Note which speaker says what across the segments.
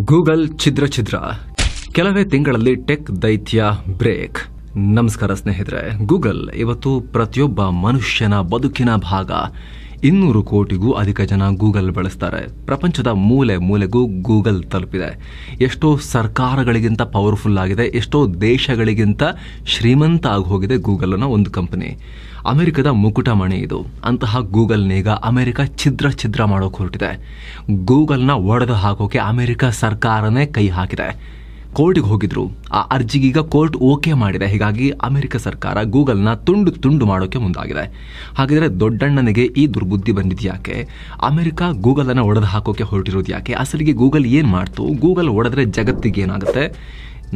Speaker 1: Google ಛಿದ್ರ ಕೆಲವೇ ತಿಂಗಳಲ್ಲಿ ಟೆಕ್ ದೈತ್ಯ ಬ್ರೇಕ್. ನಮಸ್ಕಾರ ಸ್ನೇಹಿತರೆ. ಗೂಗಲ್ ಇವತ್ತು ಪ್ರತಿಯೊಬ್ಬ ಮನುಷ್ಯನ ಬದುಕಿನ ಭಾಗ. 200 ಕೋಟಿಗೂ ಅಧಿಕ ಜನ ಗೂಗಲ್ ಬಳಸ್ತಾರೆ. ಪ್ರಪಂಚದ ಮೂಲೆ ಮೂಲೆಗೂ ಗೂಗಲ್ ತಲುಪಿದೆ. ಎಷ್ಟೋ ಸರ್ಕಾರಗಳಿಗಿಂತ ಪವರ್ಫುಲ್ ಆಗಿದೆ, ಎಷ್ಟೋ ದೇಶಗಳಿಗಿಂತ ಶ್ರೀಮಂತ ಆಗಿ ಹೋಗಿದೆ ಗೂಗಲ್ ಅನ್ನೋ ಒಂದು ಕಂಪನಿ. ಅಮೆರಿಕದ ಮುಕುಟಮಣಿ ಇದು. ಅಂತಹ ಗೂಗಲ್ನೀಗ ಅಮೆರಿಕ ಛಿದ್ರ ಮಾಡೋಕೆ ಹೊರಟಿದೆ. ಗೂಗಲ್ನ ಒಡೆದು ಹಾಕೋಕೆ ಅಮೆರಿಕ ಸರ್ಕಾರನೇ ಕೈ ಹಾಕಿದೆ. ಕೋರ್ಟ್ಗೆ ಹೋಗಿದ್ರು. ಆ ಅರ್ಜಿಗೀಗ ಕೋರ್ಟ್ ಓಕೆ ಮಾಡಿದೆ. ಹೀಗಾಗಿ ಅಮೆರಿಕ ಸರ್ಕಾರ ಗೂಗಲ್ನ ತುಂಡು ಮಾಡೋಕೆ ಮುಂದಾಗಿದೆ. ಹಾಗಿದ್ರೆ ದೊಡ್ಡಣ್ಣನಿಗೆ ಈ ದುರ್ಬುದ್ಧಿ ಬಂದಿದ್ಯಾಕೆ? ಅಮೆರಿಕ ಗೂಗಲ್ ಅನ್ನ ಒಡೆದು ಹಾಕೋಕೆ ಹೊರಟಿರೋದು ಯಾಕೆ? ಅಸಲಿಗೆ ಗೂಗಲ್ ಏನ್ ಮಾಡ್ತು? ಗೂಗಲ್ ಒಡೆದ್ರೆ ಜಗತ್ತಿಗೆ ಏನಾಗುತ್ತೆ?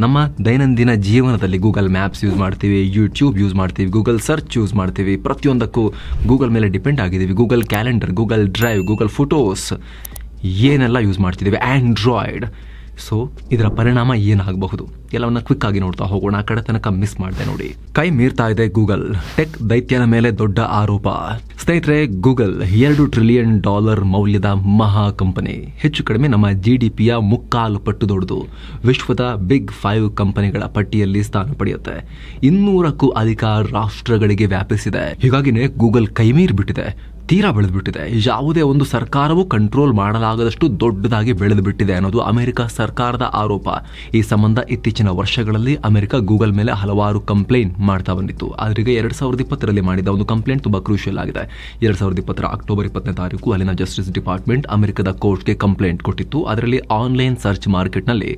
Speaker 1: ನಮ್ಮ ದೈನಂದಿನ ಜೀವನದಲ್ಲಿ ಗೂಗಲ್ ಮ್ಯಾಪ್ಸ್ ಯೂಸ್ ಮಾಡ್ತೀವಿ, ಯೂಟ್ಯೂಬ್ ಯೂಸ್ ಮಾಡ್ತೀವಿ, ಗೂಗಲ್ ಸರ್ಚ್ ಯೂಸ್ ಮಾಡ್ತೀವಿ. ಪ್ರತಿಯೊಂದಕ್ಕೂ ಗೂಗಲ್ ಮೇಲೆ ಡಿಪೆಂಡ್ ಆಗಿದ್ದೀವಿ. Google calendar, Google drive, Google photos ಏನೆಲ್ಲ ಯೂಸ್ ಮಾಡ್ತಿದ್ದೀವಿ, ಆಂಡ್ರಾಯ್ಡ್. ಸೊ ಇದರ ಪರಿಣಾಮ ಏನಾಗಬಹುದು ಎಲ್ಲವನ್ನ ಕ್ವಿಕ್ ಆಗಿ ನೋಡ್ತಾ ಹೋಗೋಣ. ಆ ಕಡೆ ತನಕ ಮಿಸ್ ಮಾಡಿದೆ ನೋಡಿ. ಕೈ ಮೀರ್ತಾ ಇದೆ ಗೂಗಲ್. ಟೆಕ್ ದೈತ್ಯನ ಮೇಲೆ ದೊಡ್ಡ ಆರೋಪ. ಸ್ನೇಹಿತರೆ, ಗೂಗಲ್ $2 ಟ್ರಿಲಿಯನ್ ಮೌಲ್ಯದ ಮಹಾ ಕಂಪನಿ. ಹೆಚ್ಚು ಕಡಿಮೆ ನಮ್ಮ GDPಯ 3/4 ಪಟ್ಟು ದೊಡ್ಡದು. ವಿಶ್ವದ ಬಿಗ್ 5 ಕಂಪನಿಗಳ ಪಟ್ಟಿಯಲ್ಲಿ ಸ್ಥಾನ ಪಡೆಯುತ್ತೆ. 200ಕ್ಕೂ ಅಧಿಕ ರಾಷ್ಟ್ರಗಳಿಗೆ ವ್ಯಾಪಿಸಿದೆ. ಹೀಗಾಗಿನೇ ಗೂಗಲ್ ಕೈಮೀರ್ ಬಿಟ್ಟಿದೆ, ತೀರಾ ಬೆಳೆದ್ಬಿಟ್ಟಿದೆ. ಯಾವುದೇ ಒಂದು ಸರ್ಕಾರವೂ ಕಂಟ್ರೋಲ್ ಮಾಡಲಾಗದಷ್ಟು ದೊಡ್ಡದಾಗಿ ಬೆಳೆದು ಬಿಟ್ಟಿದೆ ಅನ್ನೋದು ಅಮೆರಿಕ ಸರ್ಕಾರದ ಆರೋಪ. ಈ ಸಂಬಂಧ ಇತ್ತೀಚಿನ ವರ್ಷಗಳಲ್ಲಿ ಅಮೆರಿಕ ಗೂಗಲ್ ಮೇಲೆ ಹಲವಾರು ಕಂಪ್ಲೇಂಟ್ ಮಾಡ್ತಾ ಬಂದಿತ್ತು. ಆದ್ರೆ 2020ರಲ್ಲಿ ಮಾಡಿದ ಒಂದು ಕಂಪ್ಲೇಂಟ್ ತುಂಬಾ ಕ್ರೂಷಿಯಲ್ ಆಗಿದೆ. 2020 ಅಕ್ಟೋಬರ್ 20ನೇ ತಾರೀಕು ಅಲ್ಲಿನ ಜಸ್ಟಿಸ್ ಡಿಪಾರ್ಟ್ಮೆಂಟ್ ಅಮೆರಿಕದ ಕೋರ್ಟ್ಗೆ ಕಂಪ್ಲೇಂಟ್ ಕೊಟ್ಟಿತ್ತು. ಅದರಲ್ಲಿ ಆನ್ಲೈನ್ ಸರ್ಚ್ ಮಾರ್ಕೆಟ್ನಲ್ಲಿ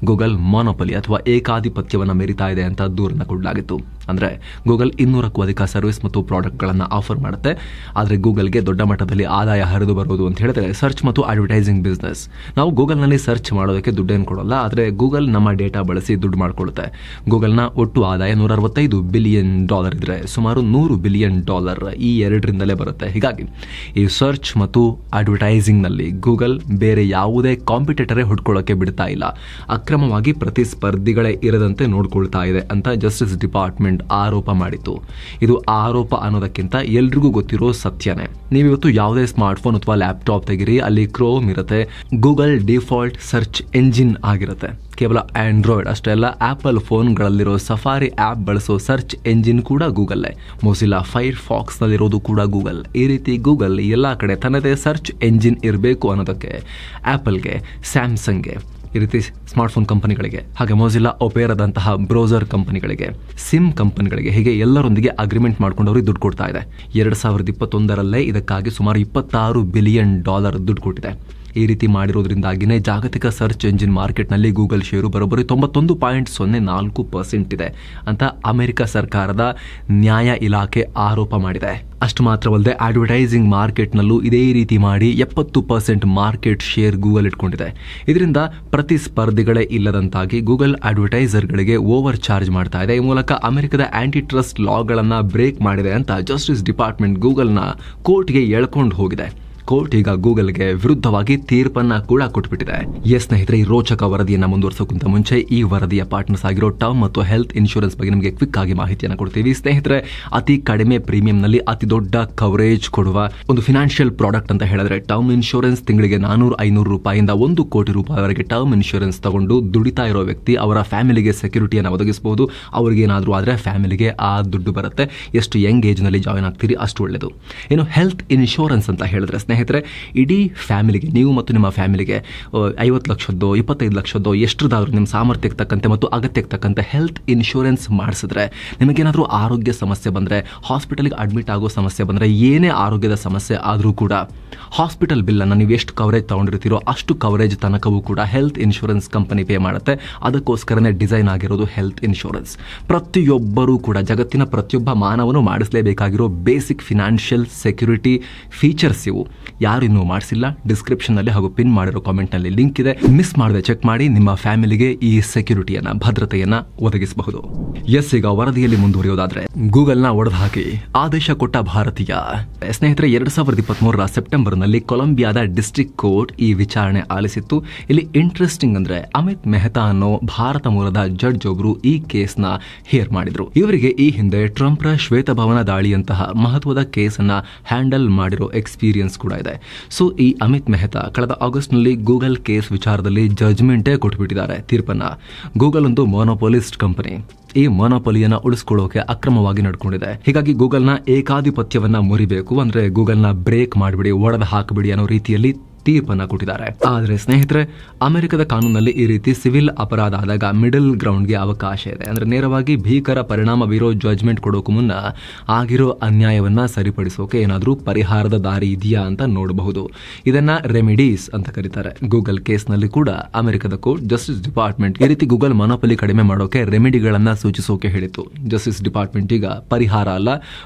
Speaker 1: ಗೂಗಲ್ ಮೊನೊಪಲಿ ಅಥವಾ ಏಕಾಧಿಪತ್ಯವನ್ನು ಮೆರಿತಾ ಇದೆ ಅಂತ ದೂರನ್ನ ಕೊಡಲಾಗಿತ್ತು. ಅಂದ್ರೆ ಗೂಗಲ್ 200ಕ್ಕೂ ಅಧಿಕ ಸರ್ವಿಸ್ ಮತ್ತು ಪ್ರಾಡಕ್ಟ್ಗಳನ್ನು ಆಫರ್ ಮಾಡುತ್ತೆ. ಆದರೆ ಗೂಗಲ್ಗೆ ದೊಡ್ಡ ಮಟ್ಟದಲ್ಲಿ ಆದಾಯ ಹರಿದು ಬರೋದು ಅಂತ ಹೇಳಿದ್ರೆ ಸರ್ಚ್ ಮತ್ತು ಅಡ್ವರ್ಟೈಸಿಂಗ್ ಬಿಸ್ನೆಸ್. ನಾವು ಗೂಗಲ್ನಲ್ಲಿ ಸರ್ಚ್ ಮಾಡೋದಕ್ಕೆ ದುಡ್ಡೇನು ಕೊಡಲ್ಲ, ಆದರೆ ಗೂಗಲ್ ನಮ್ಮ ಡೇಟಾ ಬಳಸಿ ದುಡ್ಡು ಮಾಡಿಕೊಳ್ಳುತ್ತೆ. ಗೂಗಲ್ನ ಒಟ್ಟು ಆದಾಯ $165 ಬಿಲಿಯನ್ ಇದ್ರೆ ಸುಮಾರು $100 ಬಿಲಿಯನ್ ಈ ಎರಡರಿಂದಲೇ ಬರುತ್ತೆ. ಹೀಗಾಗಿ ಈ ಸರ್ಚ್ ಮತ್ತು ಅಡ್ವರ್ಟೈಸಿಂಗ್ ನಲ್ಲಿ ಗೂಗಲ್ ಬೇರೆ ಯಾವುದೇ ಕಾಂಪಿಟೇಟರೇ ಹುಡ್ಕೊಳ್ಳೋಕೆ ಬಿಡ್ತಾ ಇಲ್ಲ. ಅಕ್ರಮವಾಗಿ ಪ್ರತಿಸ್ಪರ್ಧಿಗಳೇ ಇರದಂತೆ ನೋಡ್ಕೊಳ್ತಾ ಇದೆ ಅಂತ ಜಸ್ಟಿಸ್ ಡಿಪಾರ್ಟ್ಮೆಂಟ್ ಆರೋಪ ಮಾಡಿತ್ತು. ಇದು ಆರೋಪ ಅನ್ನೋದಕ್ಕಿಂತ ಎಲ್ರಿಗೂ ಗೊತ್ತಿರೋ ಸತ್ಯನೇ. ನೀವಿವತ್ತು ಯಾವುದೇ ಸ್ಮಾರ್ಟ್ಫೋನ್ ಅಥವಾ ಲ್ಯಾಪ್ಟಾಪ್ ತೆಗಿರಿ, ಅಲ್ಲಿ ಕ್ರೋಮ್ ಇರುತ್ತೆ. ಗೂಗಲ್ ಡಿಫಾಲ್ಟ್ ಸರ್ಚ್ ಎಂಜಿನ್ ಆಗಿರುತ್ತೆ. ಕೇವಲ ಆಂಡ್ರಾಯ್ಡ್ ಅಷ್ಟೇ ಅಲ್ಲ, ಆಪಲ್ ಫೋನ್ಗಳಲ್ಲಿರೋ ಸಫಾರಿ ಆಪ್ ಬಳಸೋ ಸರ್ಚ್ ಎಂಜಿನ್ ಕೂಡ ಗೂಗಲ್ಲೇ. ಮೊಜಿಲ್ಲಾ ಫೈರ್ ಫಾಕ್ಸ್ ನಲ್ಲಿರೋದು ಕೂಡ ಗೂಗಲ್. ಈ ರೀತಿ ಗೂಗಲ್ ಎಲ್ಲಾ ಕಡೆ ತನ್ನದೇ ಸರ್ಚ್ ಎಂಜಿನ್ ಇರಬೇಕು ಅನ್ನೋದಕ್ಕೆ ಆಪಲ್ಗೆ, ಸ್ಯಾಮ್ಸಂಗ್ಗೆ, ಈ ರೀತಿ ಸ್ಮಾರ್ಟ್ಫೋನ್ ಕಂಪನಿಗಳಿಗೆ, ಹಾಗೆ ಮೊಜಿಲ್ಲಾ ಒಪೇರಾದಂತಹ ಬ್ರೌಸರ್ ಕಂಪನಿಗಳಿಗೆ, ಸಿಮ್ ಕಂಪನಿಗಳಿಗೆ, ಹೀಗೆ ಎಲ್ಲರೊಂದಿಗೆ ಅಗ್ರಿಮೆಂಟ್ ಮಾಡ್ಕೊಂಡವ್ರಿಗೆ ದುಡ್ಡು ಕೊಡ್ತಾ ಇದೆ. 2021ರಲ್ಲೇ ಇದಕ್ಕಾಗಿ ಸುಮಾರು $26 ಬಿಲಿಯನ್ ದುಡ್ಡು ಕೊಟ್ಟಿದೆ. ಈ ರೀತಿ ಮಾಡಿರೋದ್ರಿಂದಾಗಿನೇ ಜಾಗತಿಕ ಸರ್ಚ್ ಎಂಜಿನ್ ಮಾರ್ಕೆಟ್ನಲ್ಲಿ ಗೂಗಲ್ ಷೇರು ಬರೋಬ್ಬರಿ 91.04% ಇದೆ ಅಂತ ಅಮೆರಿಕ ಸರ್ಕಾರದ ನ್ಯಾಯ ಇಲಾಖೆ ಆರೋಪ ಮಾಡಿದೆ. ಅಷ್ಟು ಮಾತ್ರವಲ್ಲದೆ ಅಡ್ವರ್ಟೈಸಿಂಗ್ ಮಾರ್ಕೆಟ್ನಲ್ಲೂ ಇದೇ ರೀತಿ ಮಾಡಿ 70% ಮಾರ್ಕೆಟ್ ಶೇರ್ ಗೂಗಲ್ ಇಟ್ಕೊಂಡಿದೆ. ಇದರಿಂದ ಪ್ರತಿಸ್ಪರ್ಧಿಗಳೇ ಇಲ್ಲದಂತಾಗಿ ಗೂಗಲ್ ಅಡ್ವರ್ಟೈಸರ್ಗಳಿಗೆ ಓವರ್ ಚಾರ್ಜ್ ಮಾಡ್ತಾ ಇದೆ. ಈ ಮೂಲಕ ಅಮೆರಿಕದ ಆಂಟಿ ಟ್ರಸ್ಟ್ ಲಾಗಳನ್ನ ಬ್ರೇಕ್ ಮಾಡಿದೆ ಅಂತ ಜಸ್ಟಿಸ್ ಡಿಪಾರ್ಟ್ಮೆಂಟ್ ಗೂಗಲ್ನ ಕೋರ್ಟ್ಗೆ ಎಳ್ಕೊಂಡು ಹೋಗಿದೆ. ಕೋರ್ಟ್ ಈಗ ಗೂಗಲ್ಗೆ ವಿರುದ್ಧವಾಗಿ ತೀರ್ಪನ್ನ ಕೂಡ ಕೊಟ್ಬಿಟ್ಟಿದೆ. ಸ್ನೇಹಿತರೆ, ಈ ರೋಚಕ ವರದಿಯನ್ನ ಮುಂದುವರಿಸೋಕ್ಕಿಂತ ಮುಂಚೆ ಈ ವರದಿಯ ಪಾರ್ಟ್ನರ್ಸ್ ಆಗಿರೋ ಟರ್ಮ್ ಮತ್ತು ಹೆಲ್ತ್ ಇನ್ಶೂರೆನ್ಸ್ ಬಗ್ಗೆ ನಿಮಗೆ ಕ್ವಿಕ್ ಆಗಿ ಮಾಹಿತಿಯನ್ನು ಕೊಡ್ತೀವಿ. ಸ್ನೇಹಿತರೆ, ಅತಿ ಕಡಿಮೆ ಪ್ರೀಮಿಯಂನಲ್ಲಿ ಅತಿ ದೊಡ್ಡ ಕವರೇಜ್ ಕೊಡುವ ಒಂದು ಫಿನಾನ್ಷಿಯಲ್ ಪ್ರಾಡಕ್ಟ್ ಅಂತ ಹೇಳಿದ್ರೆ ಟರ್ಮ್ ಇನ್ಶೂರೆನ್ಸ್. ತಿಂಗಳಿಗೆ $400-500 ರೂಪಾಯಿಂದ $1 ಕೋಟಿ ವರೆಗೆ ಟರ್ಮ್ ಇನ್ಶೂರೆನ್ಸ್ ತಗೊಂಡು ದುಡಿತಾ ಇರೋ ವ್ಯಕ್ತಿ ಅವರ ಫ್ಯಾಮಿಲಿಗೆ ಸೆಕ್ಯೂರಿಟಿಯನ್ನು ಒದಗಿಸಬಹುದು. ಅವ್ರಿಗೆ ಏನಾದರೂ ಆದ್ರೆ ಫ್ಯಾಮಿಲಿಗೆ ಆ ದುಡ್ಡು ಬರುತ್ತೆ. ಎಷ್ಟು ಯಂಗ್ ಏಜ್ ನಲ್ಲಿ ಜಾಯ್ನ್ ಆಗ್ತೀರಿ ಅಷ್ಟು ಒಳ್ಳೆಯದು. ಇನ್ನು ಹೆಲ್ತ್ ಇನ್ಶೂರೆನ್ಸ್ ಅಂತ ಹೇಳಿದ್ರೆ ಸ್ನೇಹಿತರೆ, ಇಡೀ ಫ್ಯಾಮಿಲಿಗೆ, ನೀವು ಮತ್ತು ನಿಮ್ಮ ಫ್ಯಾಮಿಲಿಗೆ 50 ಲಕ್ಷದ್ದೋ 25 ಲಕ್ಷದ್ದೋ ಎಷ್ಟರದಾದ್ರೂ ನಿಮ್ಮ ಸಾಮರ್ಥ್ಯಕ್ಕೆ ತಕ್ಕಂತೆ ಮತ್ತು ಅಗತ್ಯಕ್ಕೆ ತಕ್ಕಂತೆ ಹೆಲ್ತ್ ಇನ್ಶೂರೆನ್ಸ್ ಮಾಡಿಸಿದ್ರೆ ನಿಮಗೇನಾದರೂ ಆರೋಗ್ಯ ಸಮಸ್ಯೆ ಬಂದರೆ, ಹಾಸ್ಪಿಟಲ್ಗೆ ಅಡ್ಮಿಟ್ ಆಗೋ ಸಮಸ್ಯೆ ಬಂದರೆ, ಏನೇ ಆರೋಗ್ಯದ ಸಮಸ್ಯೆ ಆದರೂ ಕೂಡ ಹಾಸ್ಪಿಟಲ್ ಬಿಲ್ಲನ್ನು ನೀವು ಎಷ್ಟು ಕವರೇಜ್ ತಗೊಂಡಿರ್ತೀರೋ ಅಷ್ಟು ಕವರೇಜ್ ತನಕವೂ ಕೂಡ ಹೆಲ್ತ್ ಇನ್ಶೂರೆನ್ಸ್ ಕಂಪನಿ ಪೇ ಮಾಡುತ್ತೆ. ಅದಕ್ಕೋಸ್ಕರನೇ ಡಿಸೈನ್ ಆಗಿರೋದು ಹೆಲ್ತ್ ಇನ್ಶೂರೆನ್ಸ್. ಪ್ರತಿಯೊಬ್ಬರೂ ಕೂಡ, ಜಗತ್ತಿನ ಪ್ರತಿಯೊಬ್ಬ ಮಾನವನು ಮಾಡಿಸಲೇಬೇಕಾಗಿರೋ ಬೇಸಿಕ್ ಫಿನಾನ್ಷಿಯಲ್ ಸೆಕ್ಯೂರಿಟಿ ಫೀಚರ್ಸ್ ಇವು. ಯಾರು ಇನ್ನೂ ಮಾಡಿಸಿಲ್ಲ, ಡಿಸ್ಕ್ರಿಪ್ಷನ್ ನಲ್ಲಿ ಹಾಗೂ ಪಿನ್ ಮಾಡಿರೋ ಕಾಮೆಂಟ್ ನಲ್ಲಿ ಲಿಂಕ್ ಇದೆ. ಮಿಸ್ ಮಾಡದೆ ಚೆಕ್ ಮಾಡಿ. ನಿಮ್ಮ ಫ್ಯಾಮಿಲಿಗೆ ಈ ಸೆಕ್ಯೂರಿಟಿಯನ್ನ, ಭದ್ರತೆಯನ್ನ ಒದಗಿಸಬಹುದು. ಈಗ ವರದಿಯಲ್ಲಿ ಮುಂದುವರಿಯೋದಾದ್ರೆ, ಗೂಗಲ್ನ ಒಡೆದು ಹಾಕಿ ಆದೇಶ ಕೊಟ್ಟ ಭಾರತೀಯ. ಸ್ನೇಹಿತರೆ, 2023 ಸೆಪ್ಟೆಂಬರ್ನಲ್ಲಿ ಕೊಲಂಬಿಯಾದ ಡಿಸ್ಟ್ರಿಕ್ಟ್ ಕೋರ್ಟ್ ಈ ವಿಚಾರಣೆ ಆಲಿಸಿತ್ತು. ಇಲ್ಲಿ ಇಂಟ್ರೆಸ್ಟಿಂಗ್ ಅಂದ್ರೆ ಅಮಿತ್ ಮೆಹ್ತಾ ಅನ್ನೋ ಭಾರತ ಮೂಲದ ಜಡ್ಜ್ ಒಬ್ರು ಈ ಕೇಸ್ನ ಹಿಯರ್ ಮಾಡಿದ್ರು. ಇವರಿಗೆ ಈ ಹಿಂದೆ ಟ್ರಂಪ್ರ ಶ್ವೇತಭವನ ದಾಳಿಯಂತಹ ಮಹತ್ವದ ಕೇಸನ್ನ ಹ್ಯಾಂಡಲ್ ಮಾಡಿರೋ ಎಕ್ಸ್ಪೀರಿಯನ್ಸ್ ಕೂಡ ಇದೆ. ಇದೆ. ಸೊ ಈ ಅಮಿತ್ ಮೆಹ್ತಾ ಕಳೆದ ಆಗಸ್ಟ್ನಲ್ಲಿ ಗೂಗಲ್ ಕೇಸ್ ವಿಚಾರದಲ್ಲಿ ಜಡ್ಜ್ಮೆಂಟೇ ಕೊಟ್ಟುಬಿಟ್ಟಿದ್ದಾರೆ ತೀರ್ಪನ್ನ. ಗೂಗಲ್ ಒಂದು ಮೊನೋಪೊಲಿಸ್ಟ್ ಕಂಪನಿ. ಈ ಮೊನೋಪೊಲಿಯನ್ನ ಉಳಿಸ್ಕೊಳ್ಳೋಕೆ ಅಕ್ರಮವಾಗಿ ನಡ್ಕೊಂಡಿದೆ. ಹೀಗಾಗಿ ಗೂಗಲ್ನ ಏಕಾಧಿಪತ್ಯವನ್ನ ಮುರಿಬೇಕು, ಅಂದ್ರೆ ಗೂಗಲ್ನ ಬ್ರೇಕ್ ಮಾಡಿಬಿಡಿ, ಒಡೆದು ಹಾಕಬಿಡಿ ಅನ್ನೋ ರೀತಿಯಲ್ಲಿ ತೀರ್ಪನ್ನ ಕೊಟ್ಟಿದ್ದಾರೆ. ಆದರೆ ಸ್ನೇಹಿತರೆ, ಅಮೆರಿಕದ ಕಾನೂನಲ್ಲಿ ಈ ರೀತಿ ಸಿವಿಲ್ ಅಪರಾಧ ಆದಾಗ ಮಿಡಲ್ ಗ್ರೌಂಡ್ಗೆ ಅವಕಾಶ ಇದೆ. ಅಂದ್ರೆ ನೇರವಾಗಿ ಭೀಕರ ಪರಿಣಾಮ ಬೀರೋ ಜಡ್ಜ್ಮೆಂಟ್ ಕೊಡೋಕು ಮುನ್ನ ಆಗಿರೋ ಅನ್ಯಾಯವನ್ನ ಸರಿಪಡಿಸೋಕೆ ಏನಾದರೂ ಪರಿಹಾರದ ದಾರಿ ಇದೆಯಾ ಅಂತ ನೋಡಬಹುದು. ಇದನ್ನ ರೆಮಿಡೀಸ್ ಅಂತ ಕರೀತಾರೆ. ಗೂಗಲ್ ಕೇಸ್ನಲ್ಲಿ ಕೂಡ ಅಮೆರಿಕದ ಕೋರ್ಟ್ ಜಸ್ಟಿಸ್ ಡಿಪಾರ್ಟ್ಮೆಂಟ್ ಈ ರೀತಿ ಗೂಗಲ್ ಮೊನೋಪೊಲಿ ಕಡಿಮೆ ಮಾಡೋಕೆ ರೆಮಿಡಿಗಳನ್ನ ಸೂಚಿಸೋಕೆ ಹೇಳಿತ್ತು. ಜಸ್ಟಿಸ್ ಡಿಪಾರ್ಟ್ಮೆಂಟ್ ಈಗ ಪರಿಹಾರ ಅಲ್ಲ,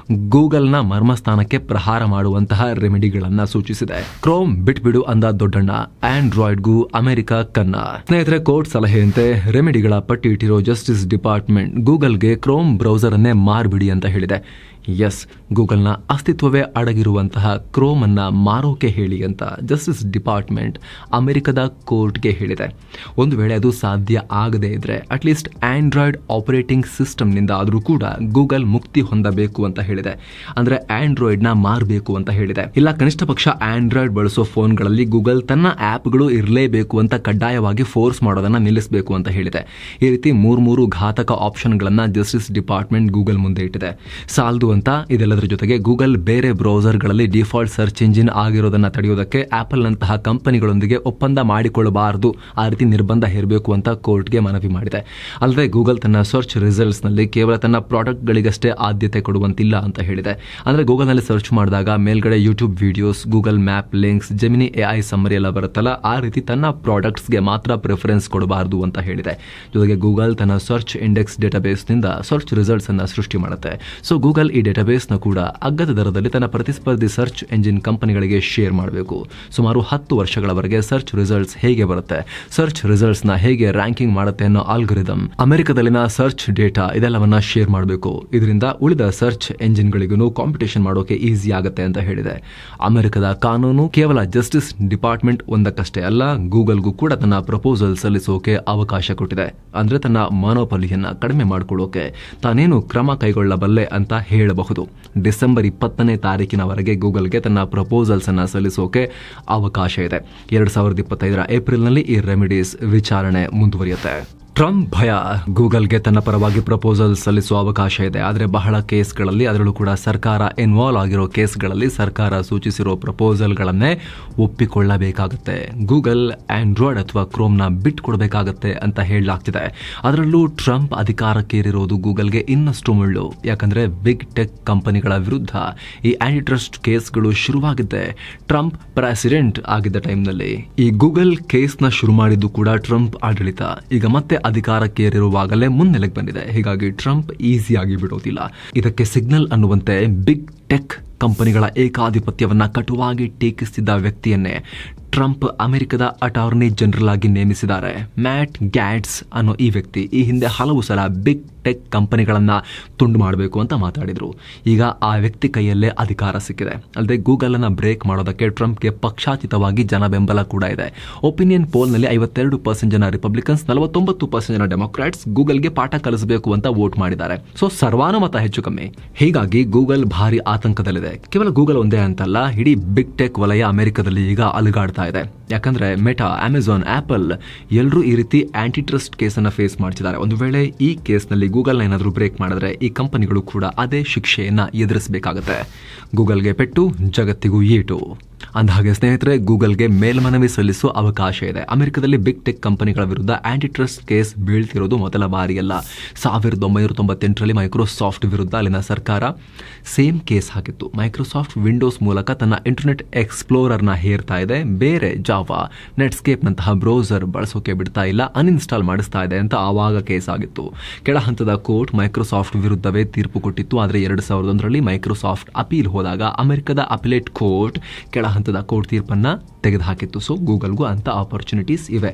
Speaker 1: ಗೂಗಲ್ನ ಮರ್ಮಸ್ಥಾನಕ್ಕೆ ಪ್ರಹಾರ ಮಾಡುವಂತಹ ರೆಮಿಡಿಗಳನ್ನ ಸೂಚಿಸಿದೆ. ಕ್ರೋಮ್ ಬಿಟ್ಬಿಡು ಅಂದ ದೊಡ್ಡಣ್ಣ, ಆಂಡ್ರಾಯ್ಡ್ಗೂ ಅಮೆರಿಕ ಕನ್ನ. ಸ್ನೇಹಿತರೆ, ಕೋರ್ಟ್ ಸಲಹೆಯಂತೆ ರೆಮಿಡಿಗಳ ಪಟ್ಟಿ ಇಟ್ಟಿರೋ ಜಸ್ಟಿಸ್ ಡಿಪಾರ್ಟ್ಮೆಂಟ್ ಗೂಗಲ್ಗೆ ಕ್ರೋಮ್ ಬ್ರೌಸರ್ ಅನ್ನೇ ಮಾರ್ಬಿಡಿ ಅಂತ ಹೇಳಿದೆ. ಎಸ್, ಗೂಗಲ್ನ ಅಸ್ತಿತ್ವವೇ ಅಡಗಿರುವಂತಹ ಕ್ರೋಮ್ ಅನ್ನ ಮಾರೋಕೆ ಹೇಳಿ ಅಂತ ಜಸ್ಟಿಸ್ ಡಿಪಾರ್ಟ್ಮೆಂಟ್ ಅಮೆರಿಕದ ಕೋರ್ಟ್ಗೆ ಹೇಳಿದೆ. ಒಂದು ವೇಳೆ ಅದು ಸಾಧ್ಯ ಆಗದೇ ಇದ್ರೆ ಅಟ್ಲೀಸ್ಟ್ ಆಂಡ್ರಾಯ್ಡ್ ಆಪರೇಟಿಂಗ್ ಸಿಸ್ಟಮ್ನಿಂದ ಆದರೂ ಕೂಡ ಗೂಗಲ್ ಮುಕ್ತಿ ಹೊಂದಬೇಕು ಅಂತ ಹೇಳಿದೆ. ಅಂದ್ರೆ ಆಂಡ್ರಾಯ್ಡ್ನ ಮಾರಬೇಕು ಅಂತ ಹೇಳಿದೆ. ಇಲ್ಲ, ಕನಿಷ್ಠ ಪಕ್ಷ ಆಂಡ್ರಾಯ್ಡ್ ಬಳಸೋ ಫೋನ್ಗಳಲ್ಲಿ ಗೂಗಲ್ ತನ್ನ ಆ್ಯಪ್ಗಳು ಇರಲೇಬೇಕು ಅಂತ ಕಡ್ಡಾಯವಾಗಿ ಫೋರ್ಸ್ ಮಾಡೋದನ್ನ ನಿಲ್ಲಿಸಬೇಕು ಅಂತ ಹೇಳಿದೆ. ಈ ರೀತಿ ಮೂರು ಘಾತಕ ಆಪ್ಷನ್ಗಳನ್ನ ಜಸ್ಟಿಸ್ ಡಿಪಾರ್ಟ್ಮೆಂಟ್ ಗೂಗಲ್ ಮುಂದೆ ಇಟ್ಟಿದೆ. ಸಾಲದು ಅಂತ ಇದೆಲ್ಲದರ ಜೊತೆಗೆ ಗೂಗಲ್ ಬೇರೆ ಬ್ರೌಸರ್ಗಳಲ್ಲಿ ಡಿಫಾಲ್ಟ್ ಸರ್ಚ್ ಇಂಜಿನ್ ಆಗಿರೋದನ್ನ ತಡೆಯೋದಕ್ಕೆ ಆಪಲ್ ನಂತಹ ಕಂಪನಿಗಳೊಂದಿಗೆ ಒಪ್ಪಂದ ಮಾಡಿಕೊಳ್ಳಬಾರದು, ಆ ರೀತಿ ನಿರ್ಬಂಧ ಹೇರಬೇಕು ಅಂತ ಕೋರ್ಟ್ಗೆ ಮನವಿ ಮಾಡಿದೆ. ಅಲ್ಲದೆ ಗೂಗಲ್ ತನ್ನ ಸರ್ಚ್ ರಿಸಲ್ಟ್ಸ್ ನಲ್ಲಿ ಕೇವಲ ತನ್ನ ಪ್ರಾಡಕ್ಟ್ಗಳಿಗಷ್ಟೇ ಆದ್ಯತೆ ಕೊಡುವಂತಿಲ್ಲ ಅಂತ ಹೇಳಿದೆ. ಅಂದ್ರೆ ಗೂಗಲ್ನಲ್ಲಿ ಸರ್ಚ್ ಮಾಡಿದಾಗ ಮೇಲ್ಗಡೆ YouTube videos, Google map links, gemini AI summary ಎಲ್ಲ ಬರುತ್ತಲ್ಲ, ಆ ರೀತಿ ತನ್ನ ಪ್ರಾಡಕ್ಟ್ಸ್ಗೆ ಮಾತ್ರ ಪ್ರಿಫರೆನ್ಸ್ ಕೊಡಬಾರದು ಅಂತ ಹೇಳಿದೆ. ಜೊತೆಗೆ ಗೂಗಲ್ ತನ್ನ ಸರ್ಚ್ ಇಂಡೆಕ್ಸ್ ಡೇಟಾಬೇಸ್ ನಿಂದ ಸರ್ಚ್ ರಿಸಲ್ಟ್ಸ್ ಅನ್ನ ಸೃಷ್ಟಿ ಮಾಡುತ್ತೆ. ಸೊ ಗೂಗಲ್ ಈ ಡೇಟಾಬೇಸ್ ನ ಕೂಡ ಅಗ್ಗದ ದರದಲ್ಲಿ ತನ್ನ ಪ್ರತಿಸ್ಪರ್ಧಿ ಸರ್ಚ್ ಎಂಜಿನ್ ಕಂಪನಿಗಳಿಗೆ ಶೇರ್ ಮಾಡಬೇಕು. ಸುಮಾರು 10 ವರ್ಷಗಳವರೆಗೆ ಸರ್ಚ್ ರಿಸಲ್ಟ್ಸ್ ಹೇಗೆ ಬರುತ್ತೆ, ಸರ್ಚ್ ರಿಸಲ್ಟ್ಸ್ ನ ಹೇಗೆ ರ್ಯಾಂಕಿಂಗ್ ಮಾಡುತ್ತೆ ಅನ್ನೋ ಆಲ್ಗೊರಿದಮ್, ಅಮೆರಿಕದಲ್ಲಿನ ಸರ್ಚ್ ಡೇಟಾ ಇದೆಲ್ಲವನ್ನ ಶೇರ್ ಮಾಡಬೇಕು. ಇದರಿಂದ ಉಳಿದ ಸರ್ಚ್ ಎಂಜಿನ್ಗಳಿಗೂ ಕಾಂಪಿಟೇಷನ್ ಮಾಡೋಕೆ ಈಸಿ ಆಗುತ್ತೆ ಅಂತ ಹೇಳಿದೆ. ಅಮೆರಿಕದ ಕಾನೂನು ಕೇವಲ ಜಸ್ಟಿಸ್ ಡಿಪಾರ್ಟ್ಮೆಂಟ್ ಒಂದಕ್ಕಷ್ಟೇ ಅಲ್ಲ, ಗೂಗಲ್ಗೂ ಕೂಡ ತನ್ನ ಪ್ರಪೋಸಲ್ ಸಲ್ಲಿಸೋಕೆ ಅವಕಾಶ ಕೊಟ್ಟಿದೆ. ಅಂದ್ರೆ ತನ್ನ ಮೊನೋಪೊಲಿಯನ್ನ ಕಡಿಮೆ ಮಾಡಿಕೊಳ್ಳೋಕೆ ತಾನೇನು ಕ್ರಮ ಕೈಗೊಳ್ಳಬಲ್ಲೆ ಅಂತ ಹೇಳಬಹುದು. ಡಿಸೆಂಬರ್ 20ನೇ ತಾರೀಕಿನವರೆಗೆ ಗೂಗಲ್ಗೆ ತನ್ನ ಪ್ರಪೋಸಲ್ಸ್ ಅನ್ನ ಸಲ್ಲಿಸೋಕೆ ಅವಕಾಶ ಇದೆ. 2025ರ ಏಪ್ರಿಲ್ನಲ್ಲಿ ಈ ರೆಮಿಡೀಸ್ ವಿಚಾರಣೆ ಮುಂದುವರಿಯುತ್ತೆ. ಟ್ರಂಪ್ ಭಯ, ಗೂಗಲ್ಗೆ ತನ್ನ ಪರವಾಗಿ ಪ್ರಪೋಸಲ್ ಸಲ್ಲಿಸುವ ಅವಕಾಶ ಇದೆ. ಆದರೆ ಬಹಳ ಕೇಸ್ಗಳಲ್ಲಿ, ಅದರಲ್ಲೂ ಕೂಡ ಸರ್ಕಾರ ಇನ್ವಾಲ್ವ್ ಆಗಿರೋ ಕೇಸ್ಗಳಲ್ಲಿ ಸರ್ಕಾರ ಸೂಚಿಸಿರೋ ಪ್ರಪೋಸಲ್ಗಳನ್ನೇ ಒಪ್ಪಿಕೊಳ್ಳಬೇಕಾಗುತ್ತೆ. ಗೂಗಲ್ ಆಂಡ್ರಾಯ್ಡ್ ಅಥವಾ ಕ್ರೋಮ್ನ ಬಿಟ್ಕೊಡ್ಬೇಕಾಗತ್ತೆ ಅಂತ ಹೇಳಲಾಗ್ತಿದೆ. ಅದರಲ್ಲೂ ಟ್ರಂಪ್ ಅಧಿಕಾರಕ್ಕೇರಿರೋದು ಗೂಗಲ್ಗೆ ಇನ್ನಷ್ಟು ಮುಳ್ಳು. ಯಾಕಂದ್ರೆ ಬಿಗ್ ಟೆಕ್ ಕಂಪನಿಗಳ ವಿರುದ್ಧ ಈ ಆಂಟಿಟ್ರಸ್ಟ್ ಕೇಸ್ಗಳು ಶುರುವಾಗಿದ್ದೆ ಟ್ರಂಪ್ ಪ್ರೆಸಿಡೆಂಟ್ ಆಗಿದ್ದ ಟೈಮ್ನಲ್ಲಿ. ಈ ಗೂಗಲ್ ಕೇಸ್ನ ಶುರು ಮಾಡಿದ್ದು ಕೂಡ ಟ್ರಂಪ್ ಆಡಳಿತ. ಈಗ ಮತ್ತೆ ಅಧಿಕಾರಕ್ಕೇರಿರುವಾಗಲೇ ಮುನ್ನೆಲೆಗೆ ಬಂದಿದೆ. ಹೀಗಾಗಿ ಟ್ರಂಪ್ ಈಸಿಯಾಗಿ ಬಿಡೋದಿಲ್ಲ. ಇದಕ್ಕೆ ಸಿಗ್ನಲ್ ಅನ್ನುವಂತೆ ಬಿಗ್ ಟೆಕ್ ಕಂಪನಿಗಳ ಏಕಾಧಿಪತ್ಯವನ್ನ ಕಟುವಾಗಿ ಟೀಕಿಸಿದ್ದ ವ್ಯಕ್ತಿಯನ್ನೇ ಟ್ರಂಪ್ ಅಮೆರಿಕದ ಅಟಾರ್ನಿ ಜನರಲ್ ಆಗಿ ನೇಮಿಸಿದ್ದಾರೆ. ಮ್ಯಾಟ್ ಗ್ಯಾಟ್ಸ್ ಅನ್ನೋ ಈ ವ್ಯಕ್ತಿ ಈ ಹಿಂದೆ ಹಲವು ಸಲ ಬಿಗ್ ಟೆಕ್ ಕಂಪನಿಗಳನ್ನ ತುಂಡು ಮಾಡಬೇಕು ಅಂತ ಮಾತಾಡಿದ್ರು. ಈಗ ಆ ವ್ಯಕ್ತಿ ಕೈಯಲ್ಲೇ ಅಧಿಕಾರ ಸಿಕ್ಕಿದೆ. ಅಲ್ಲದೆ ಗೂಗಲ್ ಅನ್ನ ಬ್ರೇಕ್ ಮಾಡೋದಕ್ಕೆ ಟ್ರಂಪ್ಗೆ ಪಕ್ಷಾತೀತವಾಗಿ ಜನ ಬೆಂಬಲ ಕೂಡ ಇದೆ. ಒಪಿನಿಯನ್ ಪೋಲ್ನಲ್ಲಿ 52% ಜನ ರಿಪಬ್ಲಿಕನ್ಸ್, 49% ಜನ ಡೆಮೊಕ್ರಾಟ್ಸ್ ಗೂಗಲ್ಗೆ ಪಾಠ ಕಲಿಸಬೇಕು ಅಂತ ವೋಟ್ ಮಾಡಿದ್ದಾರೆ. ಸೊ ಸರ್ವಾನುಮತ ಹೆಚ್ಚು ಕಮ್ಮಿ. ಹೀಗಾಗಿ ಗೂಗಲ್ ಭಾರಿ ಆತಂಕದಲ್ಲಿದೆ. ಕೇವಲ ಗೂಗಲ್ ಒಂದೇ ಅಂತಲ್ಲ, ಇಡೀ ಬಿಗ್ ಟೆಕ್ ವಲಯ ಅಮೆರಿಕದಲ್ಲಿ ಈಗ ಅಲುಗಾಡ್ತಾ ಇದೆ. ಯಾಕಂದ್ರೆ ಮೆಟಾ, ಅಮೆಜಾನ್, ಆಪಲ್ ಎಲ್ಲರೂ ಈ ರೀತಿ ಆಂಟಿಟ್ರಸ್ಟ್ ಕೇಸನ್ನ ಫೇಸ್ ಮಾಡ್ತಿದ್ದಾರೆ. ಒಂದು ವೇಳೆ ಈ ಕೇಸ್ನಲ್ಲಿ ಗೂಗಲ್ನ ಏನಾದರೂ ಬ್ರೇಕ್ ಮಾಡಿದ್ರೆ ಈ ಕಂಪನಿಗಳು ಕೂಡ ಅದೇ ಶಿಕ್ಷೆಯನ್ನ ಎದುರಿಸಬೇಕಾಗುತ್ತೆ. ಗೂಗಲ್ಗೆ ಪೆಟ್ಟು, ಜಗತ್ತಿಗೂ ಏಟು. ಅಂದಹಾಗೆ ಸ್ನೇಹಿತರೆ, ಗೂಗಲ್ಗೆ ಮೇಲ್ಮನವಿ ಸಲ್ಲಿಸುವ ಅವಕಾಶ ಇದೆ. ಅಮೆರಿಕದಲ್ಲಿ ಬಿಗ್ ಟೆಕ್ ಕಂಪನಿಗಳ ವಿರುದ್ಧ ಆಂಟಿಟ್ರಸ್ಟ್ ಕೇಸ್ ಬೀಳ್ತಿರೋದು ಮೊದಲ ಬಾರಿಯಲ್ಲ. 1998ರಲ್ಲಿ ಮೈಕ್ರೋಸಾಫ್ಟ್ ವಿರುದ್ಧ ಅಲ್ಲಿನ ಸರ್ಕಾರ ಸೇಮ್ ಕೇಸ್ ಹಾಕಿತ್ತು. ಮೈಕ್ರೋಸಾಫ್ಟ್ ವಿಂಡೋಸ್ ಮೂಲಕ ತನ್ನ ಇಂಟರ್ನೆಟ್ ಎಕ್ಸ್ಪ್ಲೋರರ್ನ ಹೇರ್ತಾ ಇದೆ, ಬೇರೆ ಜಾವಾ, ನೆಟ್ಸ್ಕೇಪ್ ನಂತಹ ಬ್ರೌಸರ್ ಬಳಸೋಕೆ ಬಿಡ್ತಾ ಇಲ್ಲ, ಅನ್ಇನ್ಸ್ಟಾಲ್ ಮಾಡಿಸ್ತಾ ಇದೆ ಅಂತ ಆವಾಗ ಕೇಸ್ ಆಗಿತ್ತು. ಕೆಳ ಹಂತದ ಕೋರ್ಟ್ ಮೈಕ್ರೋಸಾಫ್ಟ್ ವಿರುದ್ಧವೇ ತೀರ್ಪು ಕೊಟ್ಟಿತ್ತು. ಆದರೆ 2001ರಲ್ಲಿ ಮೈಕ್ರೋಸಾಫ್ಟ್ ಅಪೀಲ್ ಹೋದಾಗ ಅಮೆರಿಕದ ಅಪಿಲೇಟ್ ಕೋರ್ಟ್ ಕೆಳ ಹಂತದ ಕೋರ್ಟ್ ತೀರ್ಪನ್ನ ತೆಗೆದುಹಾಕಿತ್ತು. ಸೊ ಗೂಗಲ್ಗೂ ಅಂತ ಆಪರ್ಚುನಿಟೀಸ್ ಇವೆ.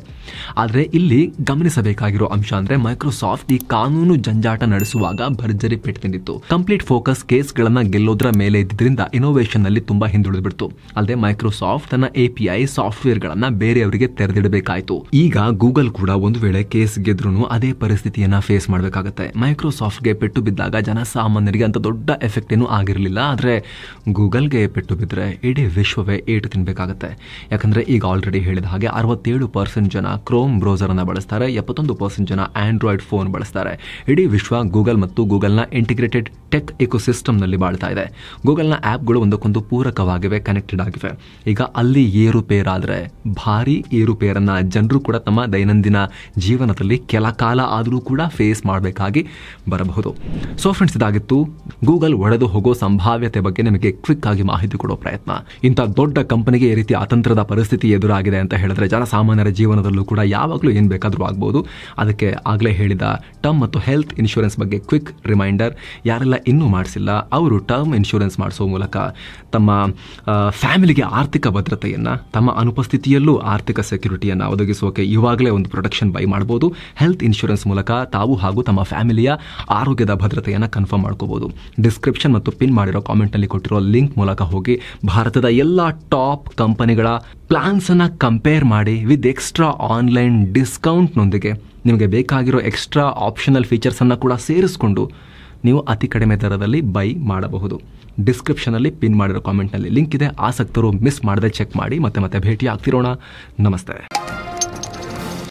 Speaker 1: ಆದರೆ ಇಲ್ಲಿ ಗಮನಿಸಬೇಕಾಗಿರೋ ಅಂಶ ಅಂದ್ರೆ ಮೈಕ್ರೋಸಾಫ್ಟ್ ಈ ಕಾನೂನು ಜಂಜಾಟ ನಡೆಸುವಾಗ ಭರ್ಜರಿ ಪೆಟ್ಟು ತಿಂದಿತ್ತು. ಕಂಪ್ಲೀಟ್ ಫೋಕಸ್ ಕೇಸ್ಗಳನ್ನ ಗೆಲ್ಲೋದ್ರ ಮೇಲೆ ಇದ್ದಿದ್ರಿಂದ ಇನೋವೇಷನ್ ನಲ್ಲಿ ತುಂಬಾ ಹಿಂದುಳಿದ್ಬಿಡ್ತು. ಅಲ್ಲದೆ ಮೈಕ್ರೋಸಾಫ್ಟ್ ತನ್ನ API ಸಾಫ್ಟ್ವೇರ್ ಗಳನ್ನ ಬೇರೆಯವರಿಗೆ ತೆರೆದಿಡಬೇಕಾಯಿತು. ಈಗ ಗೂಗಲ್ ಕೂಡ ಒಂದು ವೇಳೆ ಕೇಸ್ ಗೆದ್ರೂ ಅದೇ ಪರಿಸ್ಥಿತಿಯನ್ನ ಫೇಸ್ ಮಾಡಬೇಕಾಗುತ್ತೆ. ಮೈಕ್ರೋಸಾಫ್ಟ್ಗೆ ಪೆಟ್ಟು ಬಿದ್ದಾಗ ಜನಸಾಮಾನ್ಯರಿಗೆ ಅಂತ ದೊಡ್ಡ ಎಫೆಕ್ಟ್ ಏನೂ ಆಗಿರಲಿಲ್ಲ. ಆದ್ರೆ ಗೂಗಲ್ಗೆ ಪೆಟ್ಟು ಬಿದ್ದರೆ ಇಡೀ ವಿಶ್ವವೇ ನಡುವೆ ಏಟು ತಿನ್ನಬೇಕಾಗುತ್ತೆ. ಯಾಕಂದರೆ ಈಗ ಆಲ್ರೆಡಿ ಹೇಳಿದ ಹಾಗೆ 67% ಜನ ಕ್ರೋಮ್ ಬ್ರೌಸರನ್ನು ಬಳಸ್ತಾರೆ, 71% ಜನ ಆಂಡ್ರಾಯ್ಡ್ ಫೋನ್ ಬಳಸ್ತಾರೆ. ಇಡೀ ವಿಶ್ವ ಗೂಗಲ್ ಮತ್ತು ಗೂಗಲ್ನ ಇಂಟಿಗ್ರೇಟೆಡ್ ಟೆಕ್ ಎಕೋಸಿಸ್ಟಮ್ನಲ್ಲಿ ಬಾಳ್ತಾ ಇದೆ. ಗೂಗಲ್ನ ಆ್ಯಪ್ಗಳು ಒಂದಕ್ಕೊಂದು ಪೂರಕವಾಗಿವೆ, ಕನೆಕ್ಟೆಡ್ ಆಗಿವೆ. ಈಗ ಅಲ್ಲಿ ಏರುಪೇರಾದರೆ ಭಾರಿ ಏರುಪೇರನ್ನು ಜನರು ಕೂಡ ತಮ್ಮ ದೈನಂದಿನ ಜೀವನದಲ್ಲಿ ಕೆಲ ಕಾಲ ಆದರೂ ಕೂಡ ಫೇಸ್ ಮಾಡಬೇಕಾಗಿ ಬರಬಹುದು. ಸೊ ಫ್ರೆಂಡ್ಸ್, ಇದಾಗಿತ್ತು ಗೂಗಲ್ ಒಡೆದು ಹೋಗೋ ಸಂಭಾವ್ಯತೆ ಬಗ್ಗೆ ನಿಮಗೆ ಕ್ವಿಕ್ ಆಗಿ ಮಾಹಿತಿ ಕೊಡೋ ಪ್ರಯತ್ನ. ಇಂಥ ದೊಡ್ಡ ಕಂಪನಿಗೆ ಈ ರೀತಿ ಅತಂತ್ರದ ಪರಿಸ್ಥಿತಿ ಎದುರಾಗಿದೆ ಅಂತ ಹೇಳಿದ್ರೆ ಜನಸಾಮಾನ್ಯರ ಜೀವನದಲ್ಲೂ ಕೂಡ ಯಾವಾಗಲೂ ಏನು ಬೇಕಾದರೂ ಆಗ್ಬೋದು. ಅದಕ್ಕೆ ಆಗಲೇ ಹೇಳಿದ ಟರ್ಮ್ ಮತ್ತು ಹೆಲ್ತ್ ಇನ್ಶೂರೆನ್ಸ್ ಬಗ್ಗೆ ಕ್ವಿಕ್ ರಿಮೈಂಡರ್. ಯಾರೆಲ್ಲ ಇನ್ನೂ ಮಾಡಿಸಿಲ್ಲ ಅವರು ಟರ್ಮ್ ಇನ್ಶೂರೆನ್ಸ್ ಮಾಡಿಸೋ ಮೂಲಕ ತಮ್ಮ ಫ್ಯಾಮಿಲಿಗೆ ಆರ್ಥಿಕ ಭದ್ರತೆಯನ್ನು, ತಮ್ಮ ಅನುಪಸ್ಥಿತಿಯಲ್ಲೂ ಆರ್ಥಿಕ ಸೆಕ್ಯೂರಿಟಿಯನ್ನು ಒದಗಿಸೋಕೆ ಇವಾಗಲೇ ಒಂದು ಪ್ರೊಟೆಕ್ಷನ್ ಬೈ ಮಾಡ್ಬೋದು. ಹೆಲ್ತ್ ಇನ್ಶೂರೆನ್ಸ್ ಮೂಲಕ ತಾವು ಹಾಗೂ ತಮ್ಮ ಫ್ಯಾಮಿಲಿಯ ಆರೋಗ್ಯದ ಭದ್ರತೆಯನ್ನು ಕನ್ಫರ್ಮ್ ಮಾಡ್ಕೋಬಹುದು. ಡಿಸ್ಕ್ರಿಪ್ಷನ್ ಮತ್ತು ಪಿನ್ ಮಾಡಿರೋ ಕಾಮೆಂಟ್ನಲ್ಲಿ ಕೊಟ್ಟಿರೋ ಲಿಂಕ್ ಮೂಲಕ ಹೋಗಿ ಭಾರತದ ಎಲ್ಲ ಟಾಪ್ ಕಂಪನಿಗಳ ಪ್ಲಾನ್ಸ್ ಅನ್ನು ಕಂಪೇರ್ ಮಾಡಿ ವಿತ್ ಎಕ್ಸ್ಟ್ರಾ ಆನ್ಲೈನ್ ಡಿಸ್ಕೌಂಟ್ನೊಂದಿಗೆ ನಿಮಗೆ ಬೇಕಾಗಿರೋ ಎಕ್ಸ್ಟ್ರಾ ಆಪ್ಷನಲ್ ಫೀಚರ್ಸನ್ನು ಕೂಡ ಸೇರಿಸಿಕೊಂಡು ನೀವು ಅತಿ ಕಡಿಮೆ ದರದಲ್ಲಿ ಬೈ ಮಾಡಬಹುದು. ಡಿಸ್ಕ್ರಿಪ್ಷನಲ್ಲಿ ಪಿನ್ ಮಾಡಿರೋ ಕಾಮೆಂಟ್ನಲ್ಲಿ ಲಿಂಕ್ ಇದೆ. ಆಸಕ್ತರು ಮಿಸ್ ಮಾಡದೆ ಚೆಕ್ ಮಾಡಿ. ಮತ್ತೆ ಭೇಟಿ ಆಗ್ತಿರೋಣ. ನಮಸ್ತೆ.